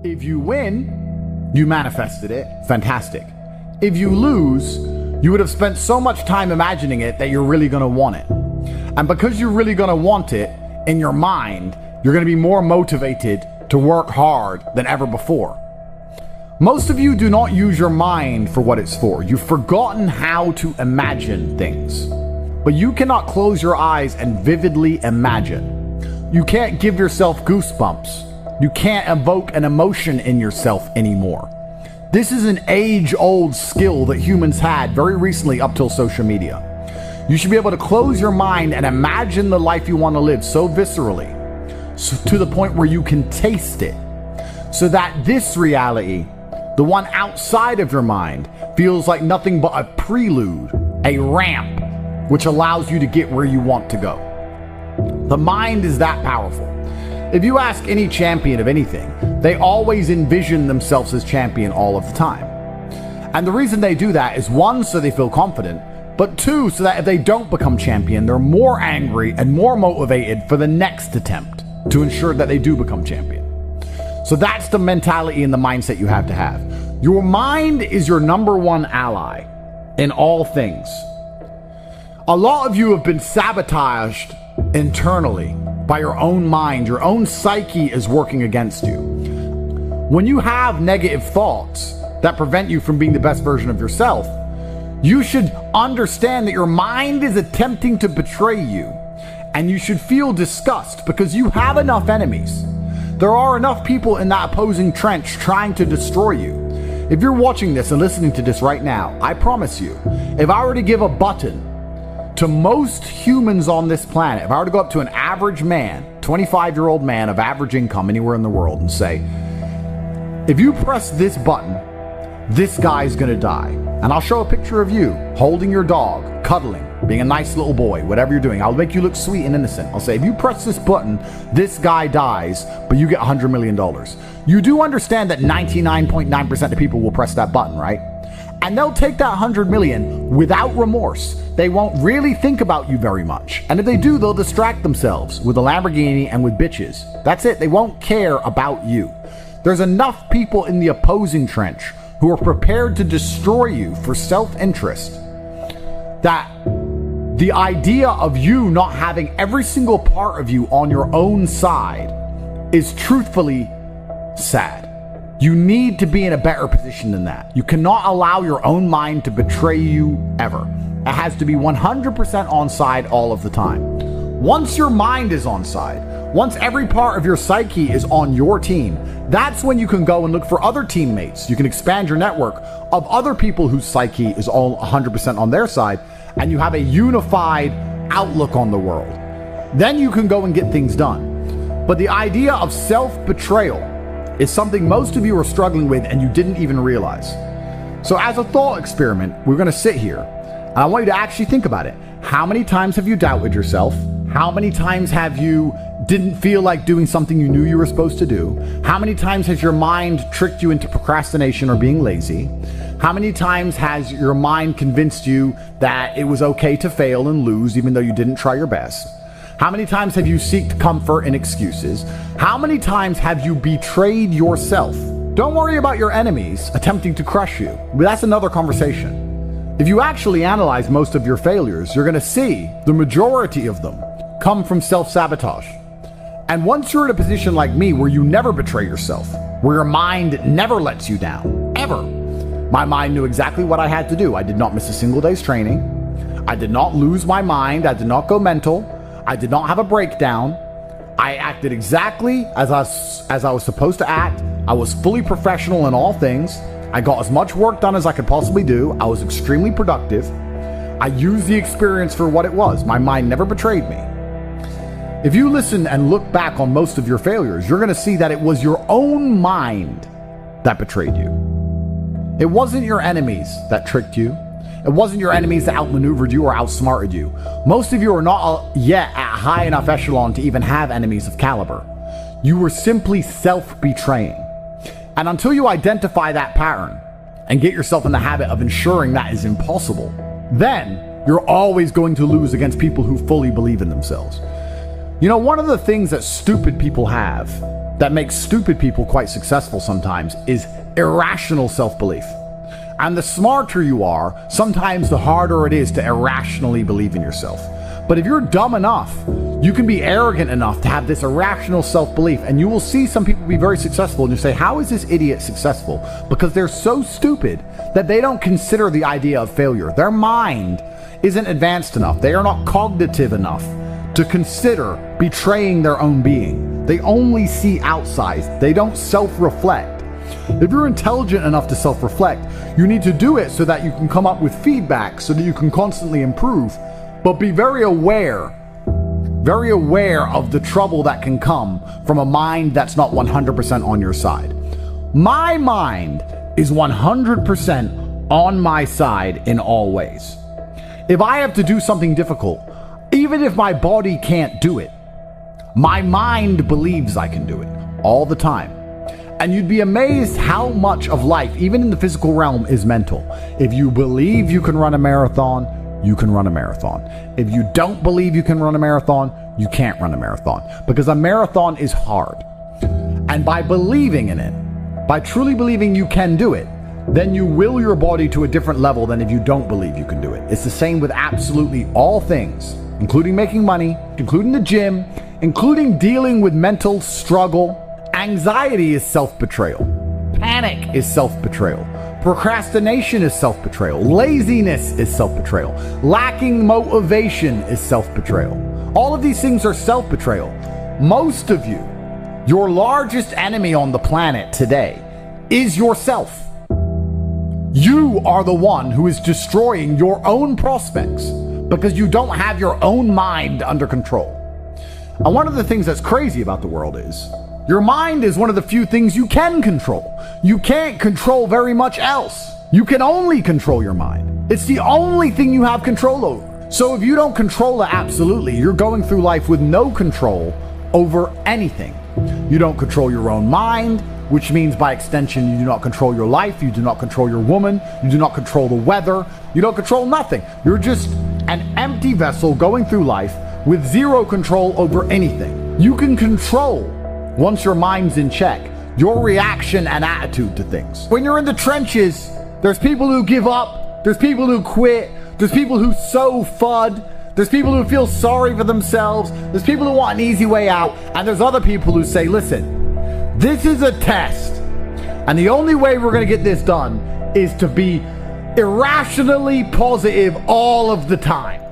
If you win, you manifested it. Fantastic. If you lose, you would have spent so much time imagining it that you're really going to want it. And because you're really going to want it in your mind, you're going to be more motivated to work hard than ever before. Most of you do not use your mind for what it's for. You've forgotten how to imagine things. But you cannot close your eyes and vividly imagine. You can't give yourself goosebumps. You can't evoke an emotion in yourself anymore. This is an age-old skill that humans had very recently up till social media. You should be able to close your mind and imagine the life you want to live so viscerally, to the point where you can taste it, so that this reality, the one outside of your mind, feels like nothing but a prelude, a ramp, which allows you to get where you want to go. The mind is that powerful. If you ask any champion of anything, they always envision themselves as champion all of the time. And the reason they do that is, one, so they feel confident, but two, so that if they don't become champion, they're more angry and more motivated for the next attempt to ensure that they do become champion. So that's the mentality and the mindset you have to have. Your mind is your number one ally in all things. A lot of you have been sabotaged internally by your own mind. Your own psyche is working against you. When you have negative thoughts that prevent you from being the best version of yourself, you should understand that your mind is attempting to betray you, and you should feel disgust because you have enough enemies. There are enough people in that opposing trench trying to destroy you. If you're watching this and listening to this right now, I promise you, if I were to give a button to most humans on this planet, if I were to go up to an average man, 25-year-old man of average income anywhere in the world, and say, if you press this button, this guy's gonna die. And I'll show a picture of you holding your dog, cuddling, being a nice little boy, whatever you're doing. I'll make you look sweet and innocent. I'll say, if you press this button, this guy dies, but you get $100 million. You do understand that 99.9% of people will press that button, right? And they'll take that 100 million without remorse. They won't really think about you very much. And if they do, they'll distract themselves with a Lamborghini and with bitches. That's it. They won't care about you. There's enough people in the opposing trench who are prepared to destroy you for self-interest that the idea of you not having every single part of you on your own side is truthfully sad. You need to be in a better position than that. You cannot allow your own mind to betray you ever. It has to be 100% on side all of the time. Once your mind is on side, once every part of your psyche is on your team, that's when you can go and look for other teammates. You can expand your network of other people whose psyche is all 100% on their side, and you have a unified outlook on the world. Then you can go and get things done. But the idea of self-betrayal is something most of you are struggling with and you didn't even realize. So as a thought experiment, we're going to sit here and I want you to actually think about it. How many times have you doubted yourself? How many times have you didn't feel like doing something you knew you were supposed to do? How many times has your mind tricked you into procrastination or being lazy? How many times has your mind convinced you that it was okay to fail and lose even though you didn't try your best? How many times have you sought comfort in excuses? How many times have you betrayed yourself? Don't worry about your enemies attempting to crush you. That's another conversation. If you actually analyze most of your failures, you're going to see the majority of them come from self-sabotage. And once you're in a position like me where you never betray yourself, where your mind never lets you down, ever. My mind knew exactly what I had to do. I did not miss a single day's training. I did not lose my mind. I did not go mental. I did not have a breakdown. I acted exactly as I was supposed to act. I was fully professional in all things. I got as much work done as I could possibly do. I was extremely productive. I used the experience for what it was. My mind never betrayed me. If you listen and look back on most of your failures, you're going to see that it was your own mind that betrayed you. It wasn't your enemies that tricked you. It wasn't your enemies that outmaneuvered you or outsmarted you. Most of you are not yet at high enough echelon to even have enemies of caliber. You were simply self-betraying. And until you identify that pattern and get yourself in the habit of ensuring that is impossible, then you're always going to lose against people who fully believe in themselves. You know, one of the things that stupid people have that makes stupid people quite successful sometimes is irrational self-belief. And the smarter you are, sometimes the harder it is to irrationally believe in yourself. But if you're dumb enough, you can be arrogant enough to have this irrational self-belief, and you will see some people be very successful, and you say, how is this idiot successful? Because they're so stupid that they don't consider the idea of failure. Their mind isn't advanced enough. They are not cognitive enough to consider betraying their own being. They only see outside. They don't self-reflect. If you're intelligent enough to self-reflect, you need to do it so that you can come up with feedback so that you can constantly improve. But be very aware of the trouble that can come from a mind that's not 100% on your side. My mind is 100% on my side in all ways. If I have to do something difficult, even if my body can't do it, my mind believes I can do it all the time. And you'd be amazed how much of life, even in the physical realm, is mental. If you believe you can run a marathon, you can run a marathon. If you don't believe you can run a marathon, you can't run a marathon. Because a marathon is hard. And by believing in it, by truly believing you can do it, then you will your body to a different level than if you don't believe you can do it. It's the same with absolutely all things, including making money, including the gym, including dealing with mental struggle. Anxiety is self-betrayal. Panic is self-betrayal. Procrastination is self-betrayal. Laziness is self-betrayal. Lacking motivation is self-betrayal. All of these things are self-betrayal. Most of you, your largest enemy on the planet today is yourself. You are the one who is destroying your own prospects because you don't have your own mind under control. And one of the things that's crazy about the world is your mind is one of the few things you can control. You can't control very much else. You can only control your mind. It's the only thing you have control over. So if you don't control it absolutely, you're going through life with no control over anything. You don't control your own mind, which means by extension, you do not control your life, you do not control your woman, you do not control the weather, you don't control nothing. You're just an empty vessel going through life with zero control over anything. You can control, once your mind's in check, your reaction and attitude to things. When you're in the trenches, there's people who give up, there's people who quit, there's people who sow FUD, there's people who feel sorry for themselves, there's people who want an easy way out, and there's other people who say, listen, this is a test, and the only way we're going to get this done is to be irrationally positive all of the time.